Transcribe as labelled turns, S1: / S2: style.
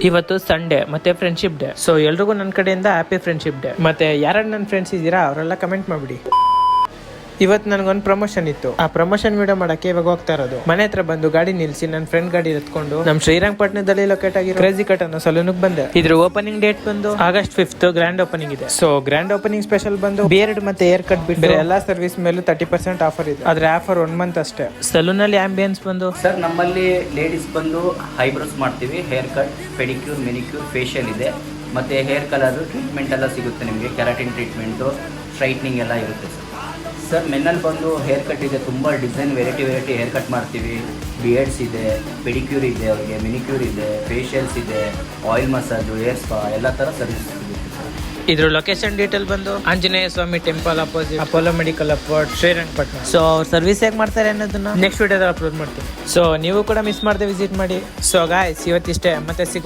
S1: ಇವತ್ತು ಸಂಡೇ ಮತ್ತೆ friendship day. So ಎಲ್ರಿಗೂ ನನ್ನ ಕಡೆಯಿಂದ ಹ್ಯಾಪಿ ಫ್ರೆಂಡ್ಶಿಪ್ ಡೇ. ಮತ್ತೆ ಯಾರು ನನ್ನ ಫ್ರೆಂಡ್ಸ್ ಇದ್ದೀರಾ ಅವರೆಲ್ಲ ಕಮೆಂಟ್ ಮಾಡ್ಬಿಡಿ. ಇವತ್ತು ನನಗೊಂದು ಪ್ರಮೋಷನ್ ಇತ್ತು. ಆ ಪ್ರಮೋಷನ್ ವಿಡಿಯೋ ಮಾಡಕ್ಕೆ ಇವಾಗ ಹೋಗ್ತಾ ಇರೋದು. ಮನೆ ಹತ್ರ ಬಂದು ಗಾಡಿ ನಿಲ್ಸಿ ನನ್ನ ಫ್ರೆಂಡ್ ಗಾಡಿ ಎತ್ಕೊಂಡು ನಮ್ಮ ಶ್ರೀರಂಗಪಟ್ಟಣದಲ್ಲಿ ಲೊಕೇಟ್ ಆಗಿರೋ ಕ್ರೇಜಿ ಕಟ್ ಅನ್ನೋ ಸಲೂನ್ಗೆ ಬಂದೆ. ಇದ್ರ ಓಪನಿಂಗ್ ಡೇಟ್ ಬಂದು August 5th ಗ್ರ್ಯಾಂಡ್ ಓಪನಿಂಗ್ ಇದೆ. ಸೊ ಗ್ರ್ಯಾಂಡ್ ಓಪನಿಂಗ್ ಸ್ಪೆಷಲ್ ಬಂದು ಬಿಯರ್ಡ್ ಮತ್ತೆ ಹೇರ್ ಕಟ್ ಬಿಟ್ಟು ಎಲ್ಲಾ ಸರ್ವಿಸ್ ಮೇಲೂ 30% ಆಫರ್ ಇದೆ. ಆದ್ರೆ ಆಫರ್ 1 ಮಂತ್ ಅಷ್ಟೇ. ಸಲೂನ್ ಅಲ್ಲಿ ಆಂಬಿಯನ್ಸ್ ಬಂದು
S2: ಸರ್ ನಮ್ಮಲ್ಲಿ ಲೇಡೀಸ್ ಬಂದು ಐಬ್ರೋಸ್ ಮಾಡ್ತೀವಿ, hair cut, pedicure, manicure, facial ಇದೆ. ಮತ್ತು ಹೇರ್ ಕಲರ್ ಟ್ರೀಟ್ಮೆಂಟ್ ಎಲ್ಲ ಸಿಗುತ್ತೆ ನಿಮಗೆ. ಕೆರಾಟಿನ್ ಟ್ರೀಟ್ಮೆಂಟು, ಸ್ಟ್ರೈಟ್ನಿಂಗ್ ಎಲ್ಲ ಇರುತ್ತೆ ಸರ್. ಮೆನ್ನಲ್ಲಿ ಬಂದು ಹೇರ್ ಕಟ್ ಇದೆ, ತುಂಬ ಡಿಸೈನ್ ವೆರೈಟಿ ಹೇರ್ ಕಟ್ ಮಾಡ್ತೀವಿ. ಬಿಯರ್ಡ್ಸ್ ಇದೆ, ಪೆಡಿಕ್ಯೂರ್ ಇದೆ, ಅವರಿಗೆ ಮೆನಿಕ್ಯೂರ್ ಇದೆ, ಫೇಶಿಯಲ್ಸ್ ಇದೆ, ಆಯಿಲ್ ಮಸಾಜು, ಹೇರ್ ಸ್ಪಾ ಎಲ್ಲ ಥರ ಸರ್ವಿಸ್ ಸಿಗುತ್ತೆ.
S1: ಇದ್ರ ಲೊಕೇಶನ್ ಡೀಟೇಲ್ ಬಂದು Anjaneya Swamy temple opposite Apollo medical ಅಪೋರ್ಟ್ ಶ್ರೀರಂಗಪಟ್ಟಣ. ಸೊ ಅವ್ರ ಸರ್ವಿಸ್ ಹೇಗೆ ಮಾಡ್ತಾರೆ ಅನ್ನೋದನ್ನ ನೆಕ್ಸ್ಟ್ ವಿಡಿಯೋದಲ್ಲಿ ಅಪ್ಲೋಡ್ ಮಾಡ್ತೀನಿ. ಸೊ ನೀವು ಕೂಡ ಮಿಸ್ ಮಾಡದೆ ವಿಸಿಟ್ ಮಾಡಿ. ಸೊ ಗಾಯ್ಸ್ ಇವತ್ತಿಷ್ಟೇ, ಮತ್ತೆ